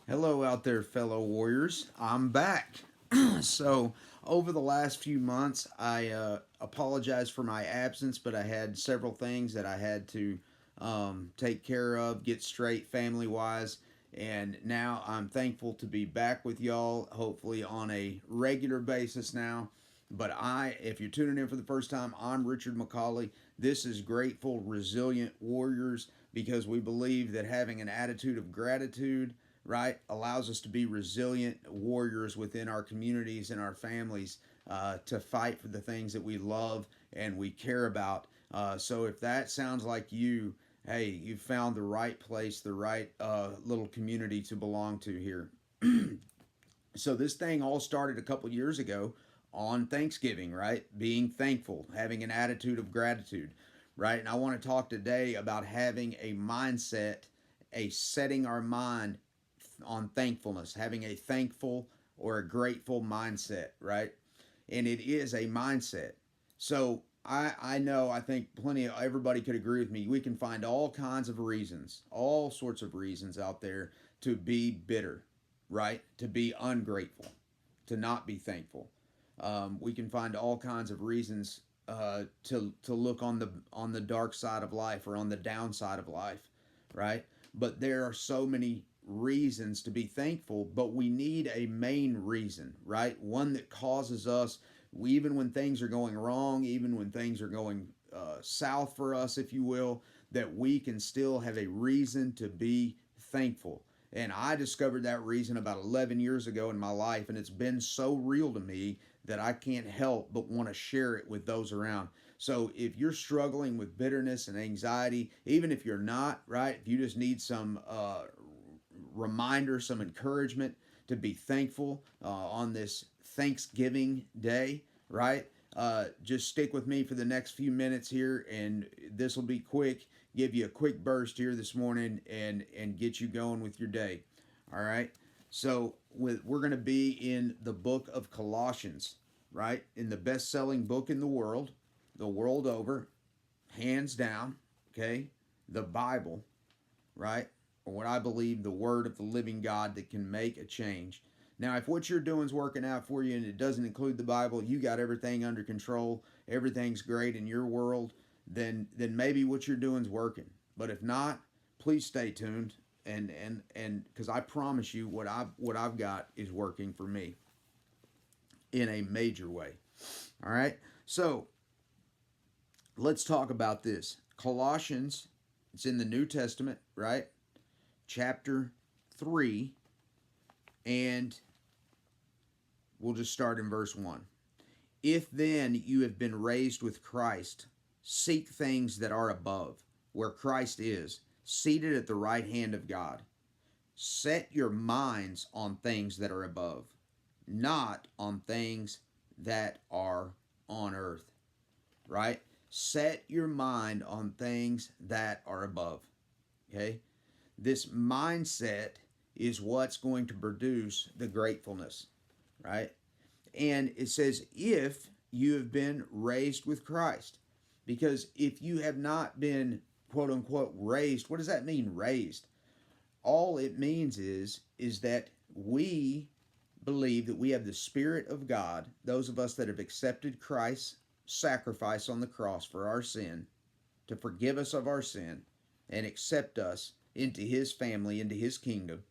Hello out there, fellow warriors. I'm back. So, over the last few months, I apologize for my absence, but I had several things that I had to take care of, get straight family wise. And now I'm thankful to be back with y'all, hopefully on a regular basis now. If you're tuning in for the first time, I'm Richard McCauley. This is Grateful, Resilient Warriors because we believe that having an attitude of gratitude, right, allows us to be resilient warriors within our communities and our families to fight for the things that we love and we care about. So if that sounds like you, hey, you found the right place, the right little community to belong to here. So this thing all started a couple years ago on Thanksgiving, right? Being thankful, having an attitude of gratitude, right? And I want to talk today about having a mindset, a setting our mind on thankfulness, having a thankful or a grateful mindset, right? And it is a mindset. So I know, I think plenty of everybody could agree with me. We can find all kinds of reasons, all sorts of reasons out there to be bitter, right? To be ungrateful, to not be thankful. We can find all kinds of reasons to look on the dark side of life or on the downside of life, right? But there are so many reasons to be thankful, but we need a main reason, right? One that causes us, even when things are going wrong, even when things are going south for us, if you will, that we can still have a reason to be thankful. And I discovered that reason about 11 years ago in my life, and it's been so real to me that I can't help but want to share it with those around. So if you're struggling with bitterness and anxiety, even if you're not, right, if you just need some reminder, some encouragement to be thankful on this Thanksgiving day, right? Just stick with me for the next few minutes here, and this will be quick. Give you a quick burst here this morning, and get you going with your day. All right. So we're going to be in the book of Colossians, right? In the best-selling book in the world over, hands down. Okay, the Bible, right? Or what I believe the word of the living God that can make a change. Now, if what you're doing is working out for you and it doesn't include the Bible, you got everything under control, everything's great in your world, then maybe what you're doing is working. But if not, please stay tuned and because I promise you what I've got is working for me in a major way. All right. So let's talk about this. Colossians, it's in the New Testament, right? Chapter 3, and we'll just start in verse 1. If then you have been raised with Christ, seek things that are above, where Christ is, seated at the right hand of God. Set your minds on things that are above, not on things that are on earth, right? Set your mind on things that are above, okay? This mindset is what's going to produce the gratefulness, right? And it says, if you have been raised with Christ. Because if you have not been, quote unquote, raised, what does that mean, raised? All it means is that we believe that we have the Spirit of God, those of us that have accepted Christ's sacrifice on the cross for our sin, to forgive us of our sin and accept us into his family, into his kingdom,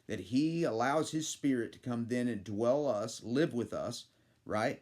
that he allows his Spirit to come then and dwell us, live with us, right?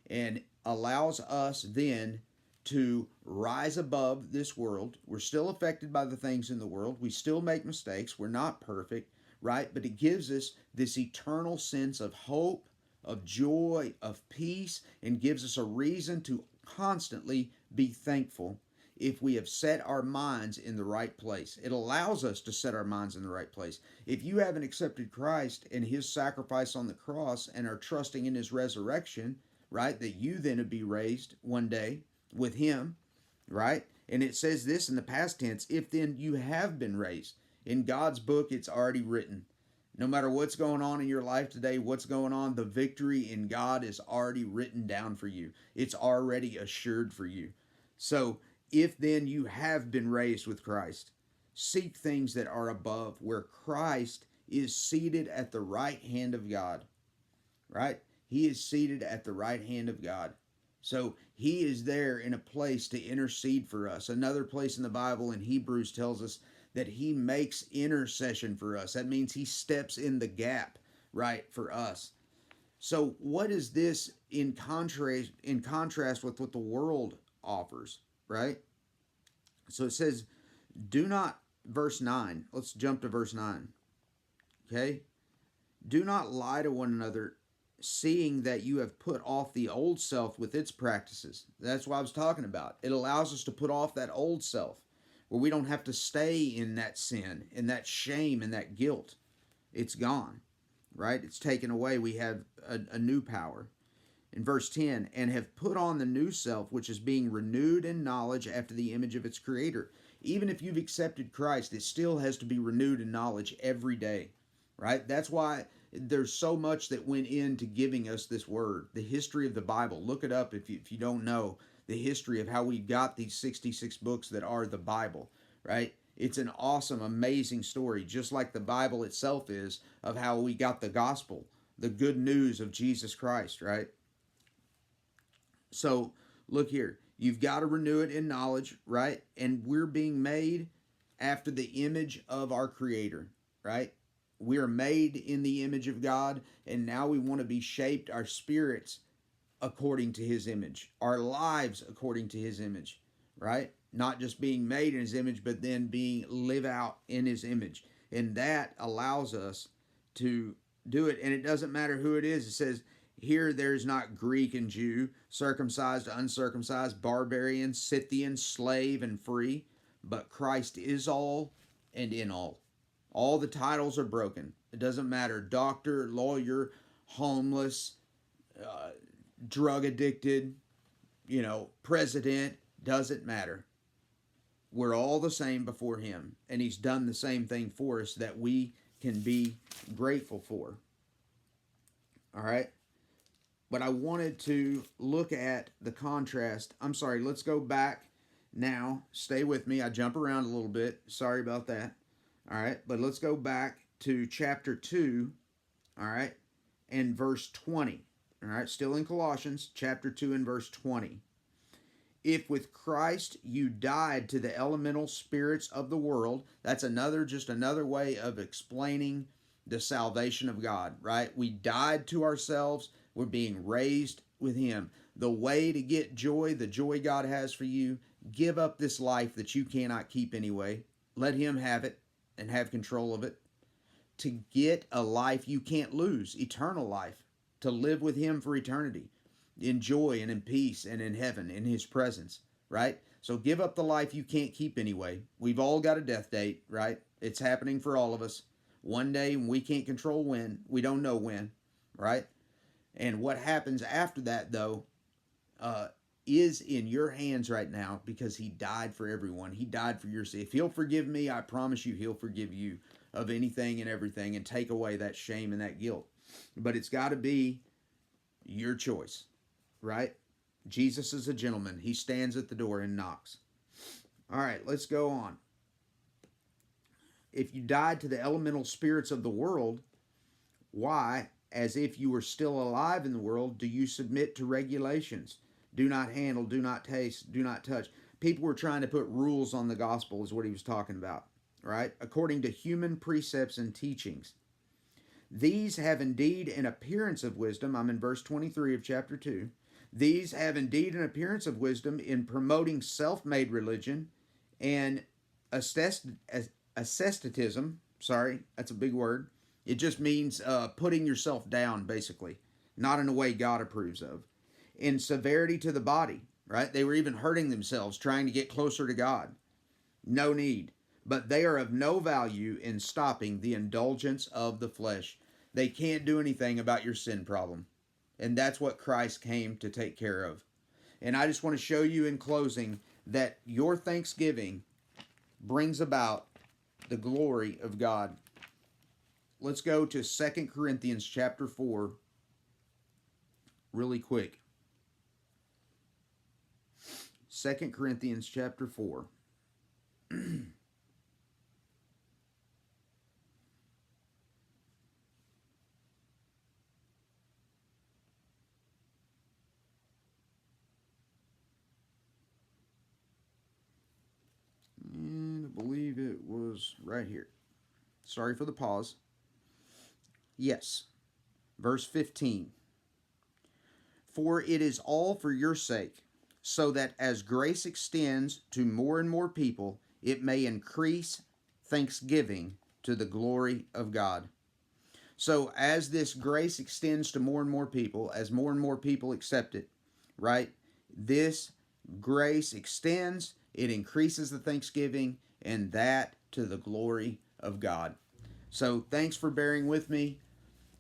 And allows us then to rise above this world. We're still affected by the things in the world. We still make mistakes. We're not perfect, right? But it gives us this eternal sense of hope, of joy, of peace, and gives us a reason to constantly be thankful if we have set our minds in the right place. It allows us to set our minds in the right place. If you haven't accepted Christ and his sacrifice on the cross and are trusting in his resurrection, right, that you then would be raised one day with him, right? And it says this in the past tense, if then you have been raised. In God's book, it's already written. No matter what's going on in your life today, what's going on, the victory in God is already written down for you. It's already assured for you. So, if then you have been raised with Christ, seek things that are above, where Christ is seated at the right hand of God, right? He is seated at the right hand of God. So he is there in a place to intercede for us. Another place in the Bible in Hebrews tells us that he makes intercession for us. That means he steps in the gap, right, for us. So what is this in contrast with what the world offers, right? So it says, do not, verse 9. Let's jump to verse 9. Okay? Do not lie to one another, seeing that you have put off the old self with its practices. That's what I was talking about. It allows us to put off that old self where we don't have to stay in that sin, in that shame, and that guilt. It's gone, right? It's taken away. We have a new power. In verse 10, and have put on the new self, which is being renewed in knowledge after the image of its creator. Even if you've accepted Christ, it still has to be renewed in knowledge every day, right? That's why there's so much that went into giving us this word. The history of the Bible. Look it up if you don't know the history of how we got these 66 books that are the Bible, right? It's an awesome, amazing story, just like the Bible itself is, of how we got the gospel, the good news of Jesus Christ, right? So look here. You've got to renew it in knowledge, right? And we're being made after the image of our Creator, right? We are made in the image of God, and now we want to be shaped, our spirits, according to His image, our lives according to His image, right? Not just being made in His image, but then live out in His image. And that allows us to do it. And it doesn't matter who it is. It says, here there's not Greek and Jew, circumcised, uncircumcised, barbarian, Scythian, slave, and free, but Christ is all and in all. All the titles are broken. It doesn't matter. Doctor, lawyer, homeless, drug addicted, president, doesn't matter. We're all the same before Him, and He's done the same thing for us that we can be grateful for. All right? But I wanted to look at the contrast. I'm sorry, let's go back now. Stay with me. I jump around a little bit. Sorry about that. All right, but let's go back to chapter 2, all right, and verse 20. All right, still in Colossians, chapter 2 and verse 20. If with Christ you died to the elemental spirits of the world, that's just another way of explaining the salvation of God, right? We died to ourselves. We're being raised with Him. The way to get joy, the joy God has for you, give up this life that you cannot keep anyway. Let Him have it and have control of it. To get a life you can't lose, eternal life, to live with Him for eternity, in joy and in peace and in heaven, in His presence, right? So give up the life you can't keep anyway. We've all got a death date, right? It's happening for all of us. One day, we can't control when. We don't know when, right? And what happens after that, though, is in your hands right now, because He died for everyone. He died for your sin. If He'll forgive me, I promise you He'll forgive you of anything and everything and take away that shame and that guilt. But it's got to be your choice, right? Jesus is a gentleman. He stands at the door and knocks. All right, let's go on. If you died to the elemental spirits of the world, why, as if you were still alive in the world, do you submit to regulations? Do not handle, do not taste, do not touch. People were trying to put rules on the gospel, is what he was talking about, right? According to human precepts and teachings. These have indeed an appearance of wisdom. I'm in verse 23 of chapter 2. These have indeed an appearance of wisdom in promoting self-made religion and asceticism. Sorry, that's a big word. It just means putting yourself down, basically, not in a way God approves of. In severity to the body, right? They were even hurting themselves trying to get closer to God. No need. But they are of no value in stopping the indulgence of the flesh. They can't do anything about your sin problem. And that's what Christ came to take care of. And I just want to show you in closing that your thanksgiving brings about the glory of God. Let's go to 2 Corinthians chapter 4 really quick. 2 Corinthians chapter 4. it was right here. Sorry for the pause. Yes. Verse 15. For it is all for your sake, so that as grace extends to more and more people, it may increase thanksgiving to the glory of God. So as this grace extends to more and more people, as more and more people accept it, right? This grace extends, it increases the thanksgiving, and that to the glory of God. So thanks for bearing with me.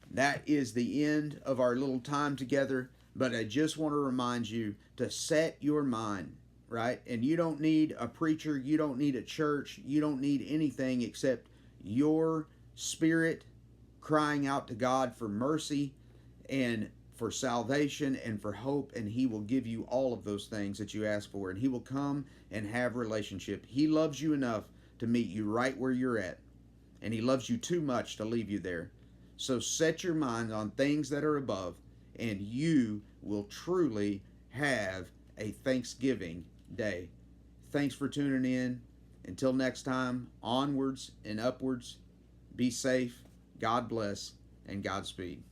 That is the end of our little time together, but I just want to remind you to set your mind, right? And you don't need a preacher, you don't need a church, you don't need anything except your spirit crying out to God for mercy and for salvation and for hope, and He will give you all of those things that you ask for, and He will come and have relationship. He loves you enough to meet you right where you're at, and He loves you too much to leave you there. So set your mind on things that are above, and you will truly have a Thanksgiving day. Thanks for tuning in. Until next time, onwards and upwards. Be safe. God bless and Godspeed.